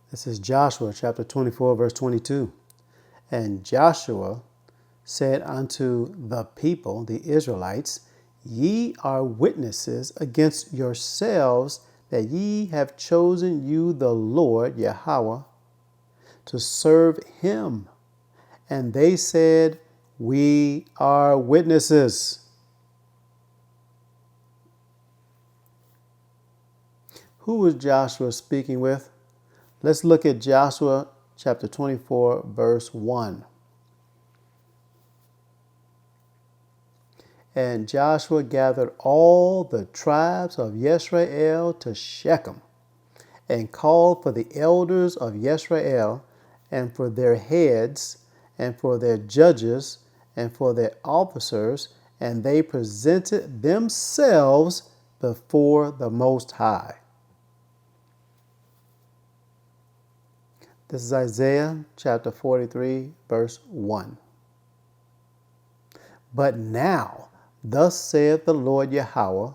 This is Joshua chapter 24, verse 22. And Joshua said unto the people, the Israelites, Ye are witnesses against yourselves that ye have chosen you the Lord Yahweh to serve him. And they said, We are witnesses. Who was Joshua speaking with? Let's look at Joshua chapter 24, verse 1. And Joshua gathered all the tribes of Yisrael to Shechem, and called for the elders of Yisrael, and for their heads, and for their judges, and for their officers, and they presented themselves before the Most High. This is Isaiah chapter 43, verse 1. But now, thus saith the Lord Yahweh,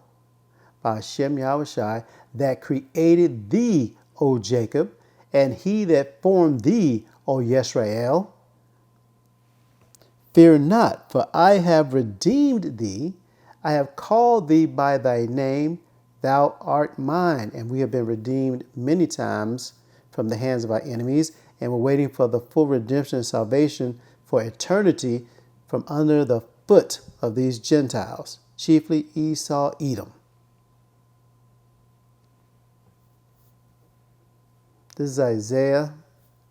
by Hashem Yahushai, that created thee, O Jacob, and he that formed thee, O Yisrael. Fear not, for I have redeemed thee. I have called thee by thy name. Thou art mine. And we have been redeemed many times from the hands of our enemies, and we're waiting for the full redemption and salvation for eternity from under the foot of these Gentiles, chiefly Esau, Edom. This is Isaiah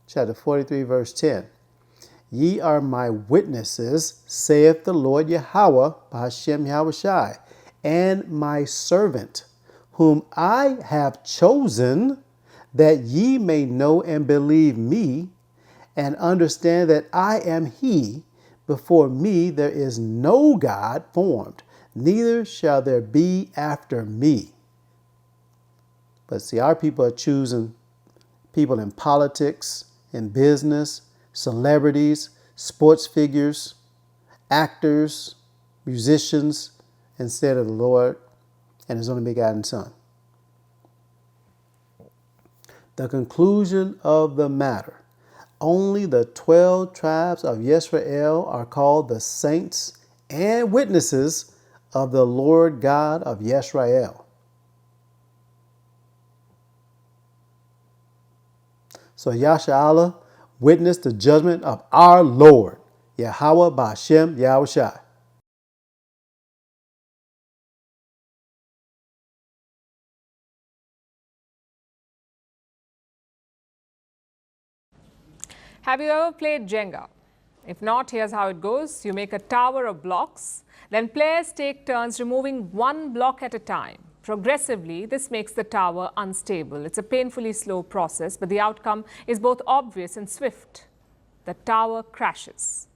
chapter 43, verse 10. Ye are my witnesses, saith the Lord Yahweh, by Hashem Yahushai, and my servant, whom I have chosen, that ye may know and believe me, and understand that I am he. Before me there is no God formed, neither shall there be after me. But see, our people are choosing people in politics, in business, celebrities, sports figures, actors, musicians, instead of the Lord and his only begotten Son. The conclusion of the matter. Only the 12 tribes of Yisrael are called the saints and witnesses of the Lord God of Yisrael. So Yasha witnessed the judgment of our Lord, Yahweh B'Hashem Yahushai. Have you ever played Jenga? If not, here's how it goes. You make a tower of blocks. Then players take turns removing one block at a time. Progressively, this makes the tower unstable. It's a painfully slow process, but the outcome is both obvious and swift. The tower crashes.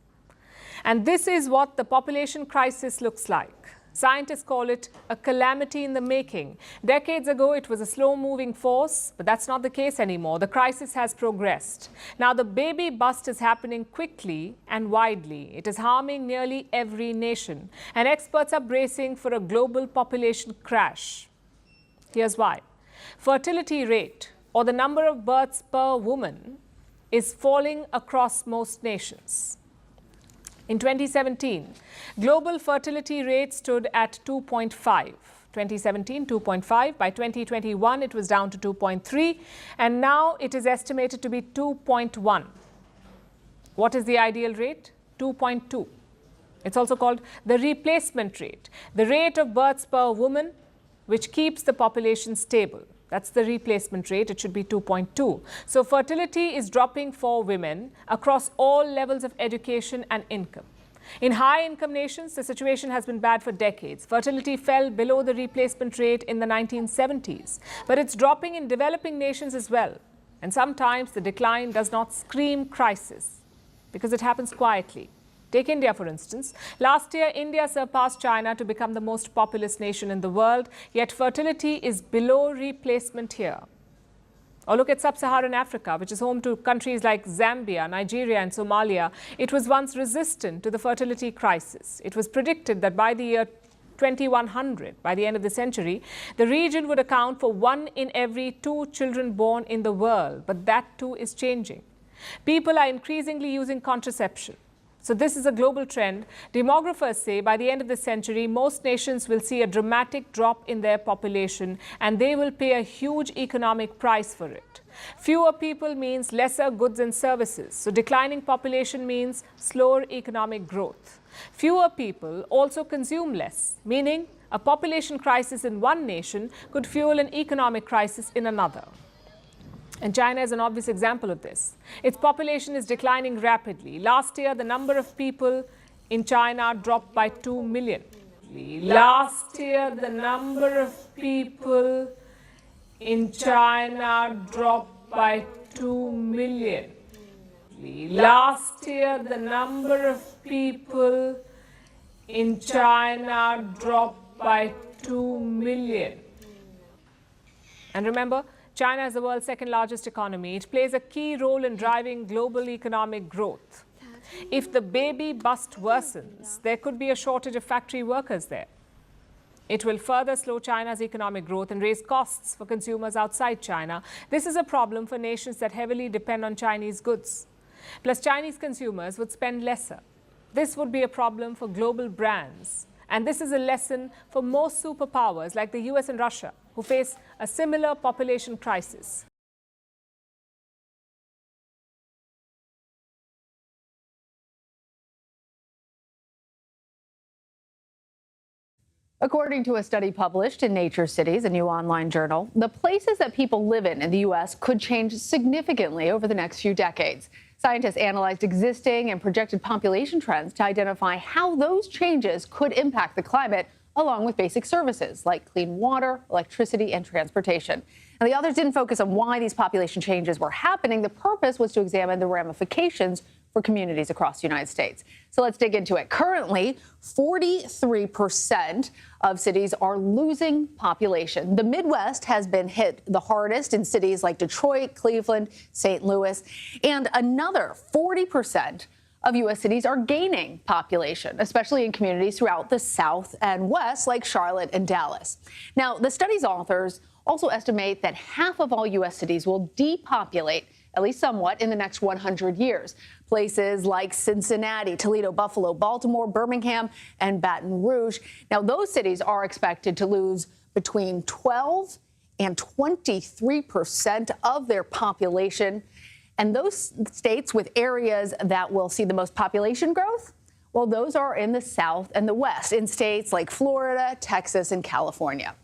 And this is what the population crisis looks like. Scientists call it a calamity in the making. Decades ago, it was a slow-moving force, but that's not the case anymore. The crisis has progressed. Now, the baby bust is happening quickly and widely. It is harming nearly every nation, and experts are bracing for a global population crash. Here's why. Fertility rate, or the number of births per woman, is falling across most nations. In 2017, global fertility rate stood at 2.5. 2017, 2.5. By 2021, it was down to 2.3. And now it is estimated to be 2.1. What is the ideal rate? 2.2. It's also called the replacement rate, the rate of births per woman, which keeps the population stable. That's the replacement rate. It should be 2.2. So fertility is dropping for women across all levels of education and income. In high-income nations, the situation has been bad for decades. Fertility fell below the replacement rate in the 1970s. But it's dropping in developing nations as well. And sometimes the decline does not scream crisis because it happens quietly. Take India, for instance. Last year, India surpassed China to become the most populous nation in the world, yet fertility is below replacement here. Or look at sub-Saharan Africa, which is home to countries like Zambia, Nigeria, and Somalia. It was once resistant to the fertility crisis. It was predicted that by the year 2100. By the end of the century, the region would account for 1 in every 2 children born in the world, but that too is changing. People are increasingly using contraception. So this is a global trend. Demographers say by the end of the century, most nations will see a dramatic drop in their population, and they will pay a huge economic price for it. Fewer people means lesser goods and services. So declining population means slower economic growth. Fewer people also consume less, meaning a population crisis in one nation could fuel an economic crisis in another. And China is an obvious example of this. Its population is declining rapidly. Last year, the number of people in China dropped by 2 million. Last year, the number of people in China dropped by 2 million. Last year, the number of people in China dropped by 2 million. And remember, China is the world's second largest economy. It plays a key role in driving global economic growth. If the baby bust worsens, there could be a shortage of factory workers there. It will further slow China's economic growth and raise costs for consumers outside China. This is a problem for nations that heavily depend on Chinese goods. Plus, Chinese consumers would spend lesser. This would be a problem for global brands. And this is a lesson for most superpowers like the US and Russia, who face a similar population crisis. According to a study published in Nature Cities, a new online journal, the places that people live in the U.S. could change significantly over the next few decades. Scientists analyzed existing and projected population trends to identify how those changes could impact the climate, along with basic services like clean water, electricity, and transportation. And the authors didn't focus on why these population changes were happening. The purpose was to examine the ramifications for communities across the United States. So let's dig into it. Currently, 43% of cities are losing population. The Midwest has been hit the hardest in cities like Detroit, Cleveland, St. Louis, and another 40% of U.S. cities are gaining population, especially in communities throughout the South and West, like Charlotte and Dallas. Now, the study's authors also estimate that half of all U.S. cities will depopulate, at least somewhat, in the next 100 years. Places like Cincinnati, Toledo, Buffalo, Baltimore, Birmingham, and Baton Rouge. Now, those cities are expected to lose between 12 and 23% of their population. And those states with areas that will see the most population growth, well, those are in the South and the West, in states like Florida, Texas, and California.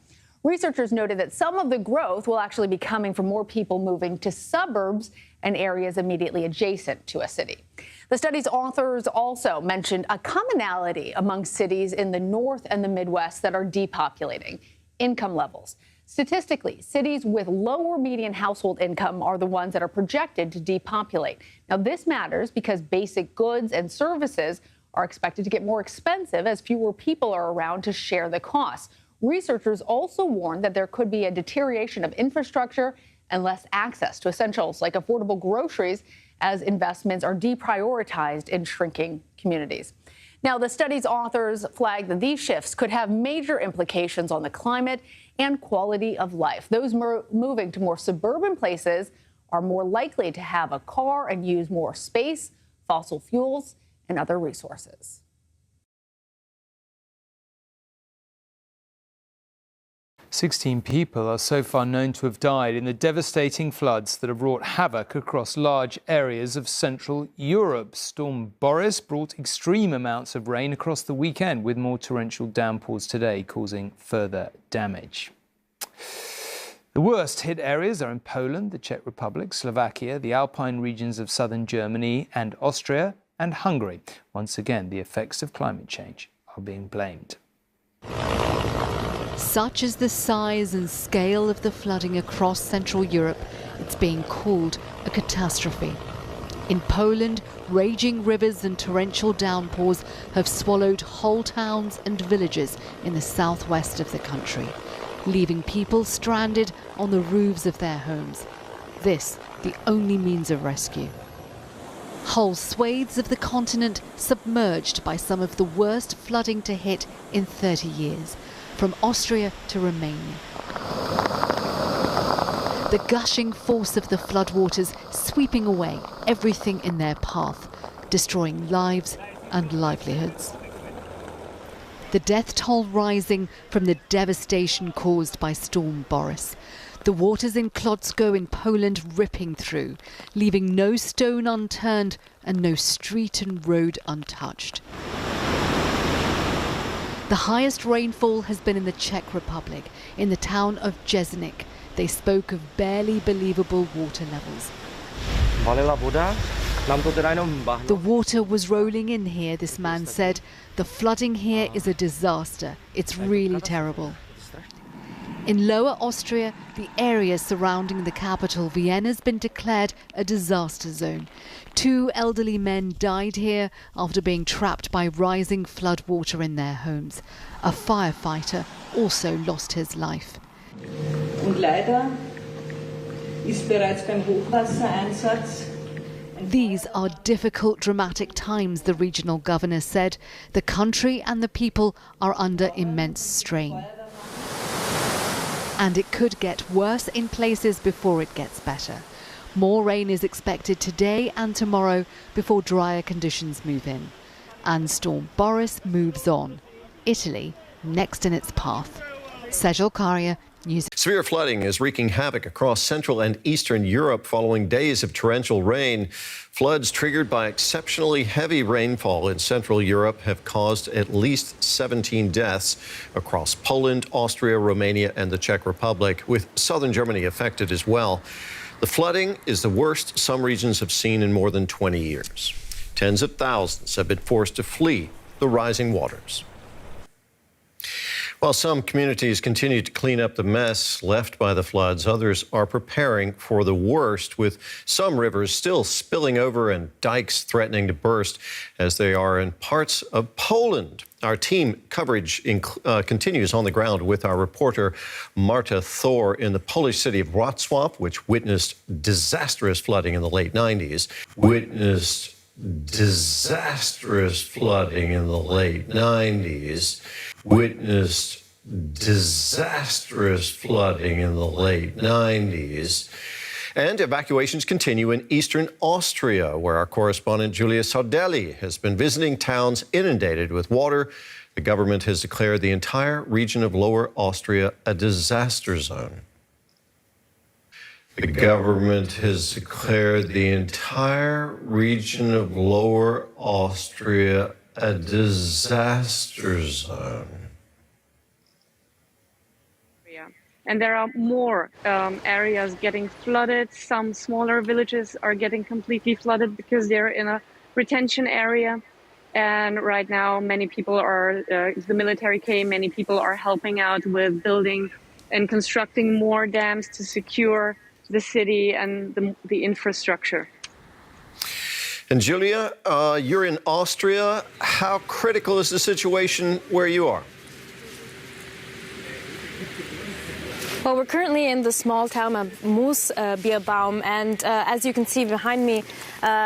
Researchers noted that some of the growth will actually be coming from more people moving to suburbs and areas immediately adjacent to a city. The study's authors also mentioned a commonality among cities in the North and the Midwest that are depopulating: income levels. Statistically, cities with lower median household income are the ones that are projected to depopulate. Now, this matters because basic goods and services are expected to get more expensive as fewer people are around to share the costs. Researchers also warn that there could be a deterioration of infrastructure and less access to essentials like affordable groceries as investments are deprioritized in shrinking communities. Now, the study's authors flag that these shifts could have major implications on the climate and quality of life. Those moving to more suburban places are more likely to have a car and use more space, fossil fuels, and other resources. 16 people are so far known to have died in the devastating floods that have wrought havoc across large areas of Central Europe. Storm Boris brought extreme amounts of rain across the weekend, with more torrential downpours today causing further damage. The worst hit areas are in Poland, the Czech Republic, Slovakia, the Alpine regions of southern Germany and Austria, and Hungary. Once again, the effects of climate change are being blamed. Such is the size and scale of the flooding across Central Europe, it's being called a catastrophe. In Poland, raging rivers and torrential downpours have swallowed whole towns and villages in the southwest of the country, leaving people stranded on the roofs of their homes. This, the only means of rescue. Whole swathes of the continent submerged by some of the worst flooding to hit in 30 years, from Austria to Romania. The gushing force of the floodwaters sweeping away everything in their path, destroying lives and livelihoods. The death toll rising from the devastation caused by Storm Boris. The waters in Kłodzko in Poland ripping through, leaving no stone unturned and no street and road untouched. The highest rainfall has been in the Czech Republic, in the town of Jesenic. They spoke of barely believable water levels. The water was rolling in here, this man said. The flooding here is a disaster. It's really terrible. In Lower Austria, the area surrounding the capital, Vienna, has been declared a disaster zone. 2 elderly men died here after being trapped by rising floodwater in their homes. A firefighter also lost his life. These are difficult, dramatic times, the regional governor said. The country and the people are under immense strain. And it could get worse in places before it gets better. More rain is expected today and tomorrow before drier conditions move in. And Storm Boris moves on. Italy next in its path. Sejal Karia, News. Severe flooding is wreaking havoc across Central and Eastern Europe following days of torrential rain. Floods triggered by exceptionally heavy rainfall in Central Europe have caused at least 17 deaths across Poland, Austria, Romania, and the Czech Republic, with southern Germany affected as well. The flooding is the worst some regions have seen in more than 20 years. Tens of thousands have been forced to flee the rising waters. While some communities continue to clean up the mess left by the floods, others are preparing for the worst, with some rivers still spilling over and dikes threatening to burst, as they are in parts of Poland. Our team coverage continues on the ground with our reporter Marta Thor in the Polish city of Wrocław, which witnessed disastrous flooding in the late 90s. Witnessed disastrous flooding in the late 90s. And evacuations continue in eastern Austria, where our correspondent Julia Sardelli has been visiting towns inundated with water. The government has declared the entire region of Lower Austria a disaster zone. The government has declared the entire region of Lower Austria a disaster zone. And there are more areas getting flooded. Some smaller villages are getting completely flooded because they're in a retention area. And right now, many people are, the military came, many people are helping out with building and constructing more dams to secure the city and the infrastructure. And Julia, you're in Austria. How critical is the situation where you are? Well, we're currently in the small town of Moosbierbaum, and as you can see behind me,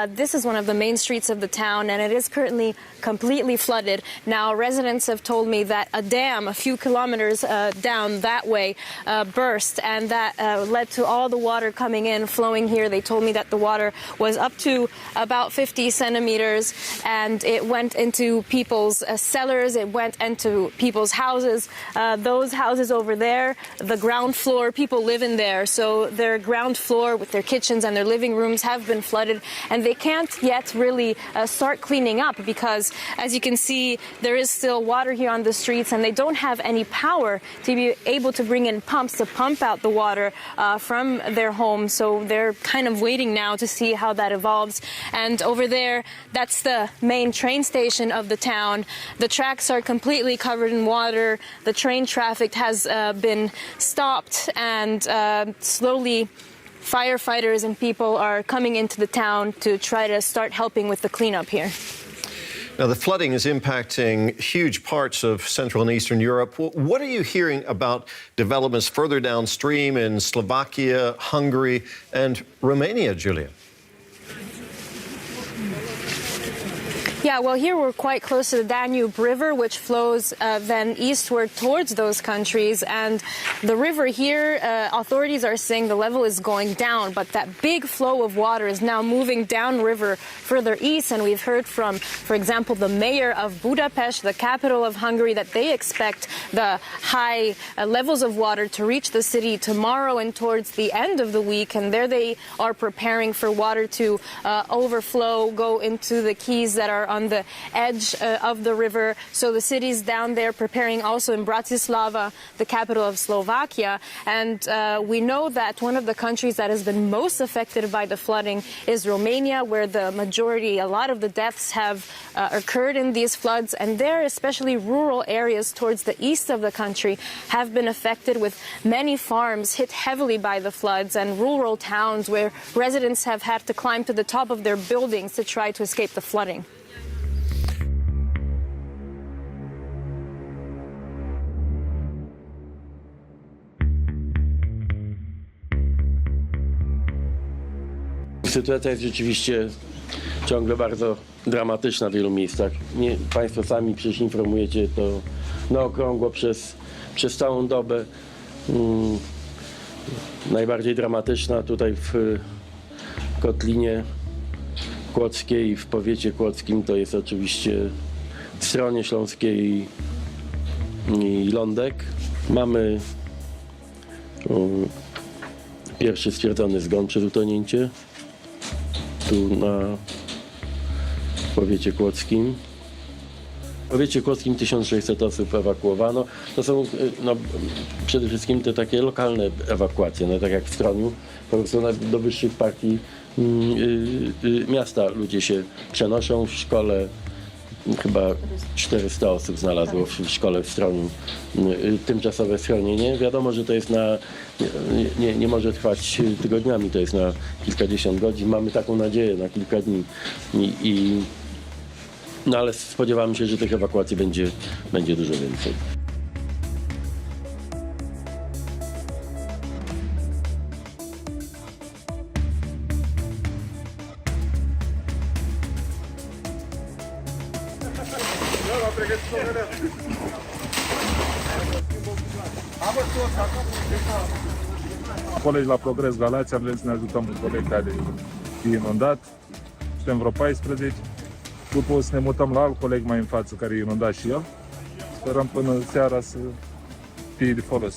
this is one of the main streets of the town, and it is currently completely flooded. Now, residents have told me that a dam a few kilometers down that way burst, and that led to all the water coming in, flowing here. They told me that the water was up to about 50 centimeters, and it went into people's cellars, it went into people's houses. Those houses over there, the ground floor, people live in there, so their ground floor with their kitchens and their living rooms have been flooded, and they can't yet really start cleaning up because, as you can see, there is still water here on the streets, and they don't have any power to be able to bring in pumps to pump out the water from their home, so they're kind of waiting now to see how that evolves. And over there, that's the main train station of the town. The tracks are completely covered in water. The train traffic has been stopped, and slowly firefighters and people are coming into the town to try to start helping with the cleanup here. Now, the flooding is impacting huge parts of Central and Eastern Europe. What are you hearing about developments further downstream in Slovakia, Hungary, and Romania, Julia? Yeah, well, here we're quite close to the Danube River, which flows then eastward towards those countries. And the river here, authorities are saying the level is going down, but that big flow of water is now moving downriver further east. And we've heard from, for example, the mayor of Budapest, the capital of Hungary, that they expect the high levels of water to reach the city tomorrow and towards the end of the week. And there they are preparing for water to overflow, go into the quays that are on the edge of the river. So the cities down there preparing also in Bratislava, the capital of Slovakia. And we know that one of the countries that has been most affected by the flooding is Romania, where the majority, a lot of the deaths have occurred in these floods. And there, especially rural areas towards the east of the country, have been affected, with many farms hit heavily by the floods and rural towns where residents have had to climb to the top of their buildings to try to escape the flooding. Sytuacja jest rzeczywiście ciągle bardzo dramatyczna w wielu miejscach. Państwo sami przecież informujecie to na okrągło przez całą dobę. Najbardziej dramatyczna tutaj w Kotlinie Kłodzkiej i w powiecie kłodzkim to jest oczywiście w stronie śląskiej i Lądek. Mamy pierwszy stwierdzony zgon przez utonięcie. Tu na powiecie kłodzkim. W powiecie kłodzkim 1600 osób ewakuowano. To są przede wszystkim te takie lokalne ewakuacje, tak jak w Stroniu. Po prostu do wyższych partii miasta ludzie się przenoszą. W szkole chyba 400 osób znalazło w szkole w Stroniu tymczasowe schronienie. Wiadomo, że to jest nie może trwać tygodniami, to jest na kilkadziesiąt godzin. Mamy taką nadzieję na kilka dni. No ale spodziewamy się, że tych ewakuacji będzie dużo więcej. Colegi la Progres Galați, am vrut să ne ajutăm un coleg care e inundat. Suntem vreo 14. După o să ne mutăm la alt coleg mai în față care e inundat și el. Sperăm până seara să fie de folos.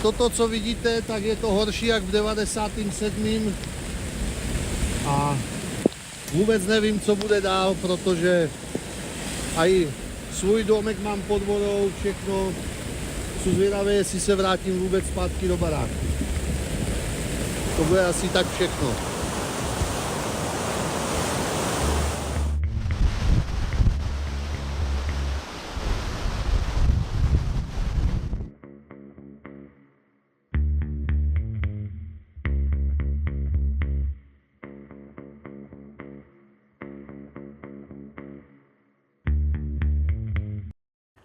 Toto, co vidíte, tak je to horší jak v 97. A vůbec nevím, co bude dál, protože aj svůj domek mám pod vodou, všechno. Jsem zvědavý, jestli se vrátím vůbec zpátky do baráku. To bude asi tak všechno.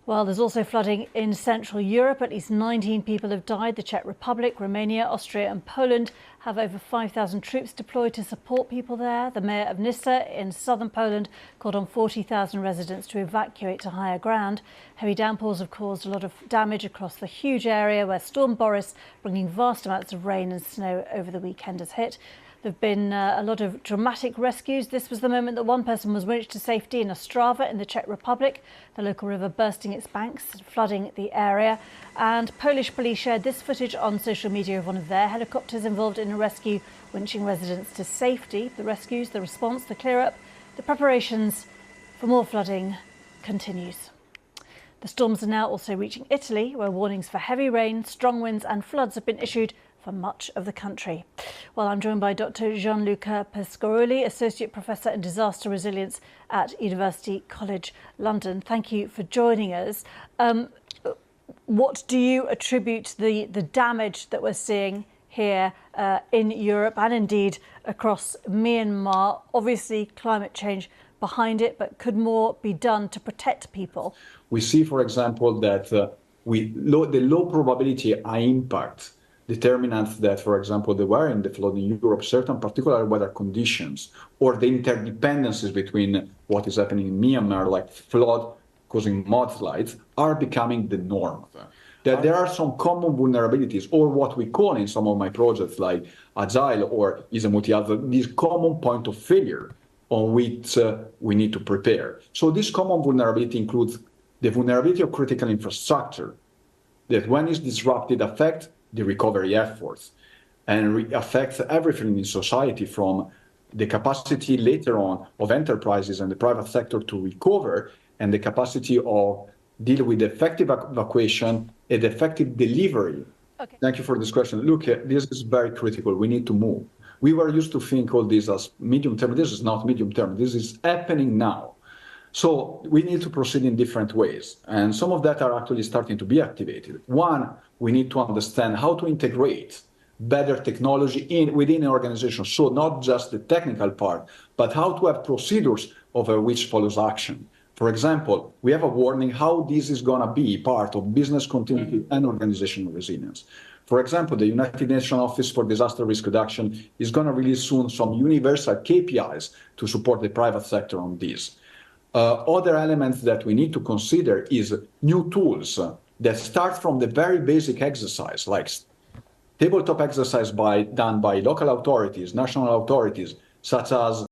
Well, there's also flooding in Central Europe. At least 19 people have died. The Czech Republic, Romania, Austria and Poland have over 5,000 troops deployed to support people there. The mayor of Nysa in southern Poland called on 40,000 residents to evacuate to higher ground. Heavy downpours have caused a lot of damage across the huge area where Storm Boris, bringing vast amounts of rain and snow over the weekend, has hit. There have been a lot of dramatic rescues. This was the moment that one person was winched to safety in Ostrava in the Czech Republic, the local river bursting its banks, flooding the area. And Polish police shared this footage on social media of one of their helicopters involved in a rescue, winching residents to safety. The rescues, the response, the clear-up, the preparations for more flooding continues. The storms are now also reaching Italy, where warnings for heavy rain, strong winds and floods have been issued for much of the country. Well, I'm joined by Dr. Gianluca Pescaroli, Associate Professor in Disaster Resilience at University College London. Thank you for joining us. What do you attribute the damage that we're seeing here in Europe and indeed across Myanmar? Obviously, climate change behind it, but could more be done to protect people? We see, for example, that the low probability high impact determinants that, for example, there were in the flood in Europe, certain particular weather conditions, or the interdependencies between what is happening in Myanmar, like flood causing mudslides, are becoming the norm. That there are some common vulnerabilities, or what we call in some of my projects, like Agile or Idumean, this common point of failure on which we need to prepare. So this common vulnerability includes the vulnerability of critical infrastructure, that when it's disrupted affects the recovery efforts and affects everything in society, from the capacity later on of enterprises and the private sector to recover, and the capacity of deal with effective evacuation and effective delivery. Okay. Thank you for this question. Look, this is very critical. We need to move. We were used to think all this as medium term. This is not medium term. This is happening now. So we need to proceed in different ways. And some of that are actually starting to be activated. One, we need to understand how to integrate better technology within an organization. So not just the technical part, but how to have procedures over which follows action. For example, we have a warning how this is going to be part of business continuity and organizational resilience. For example, the United Nations Office for Disaster Risk Reduction is going to release soon some universal KPIs to support the private sector on this. Other elements that we need to consider is new tools that start from the very basic exercise, like tabletop exercise done by local authorities, national authorities, such as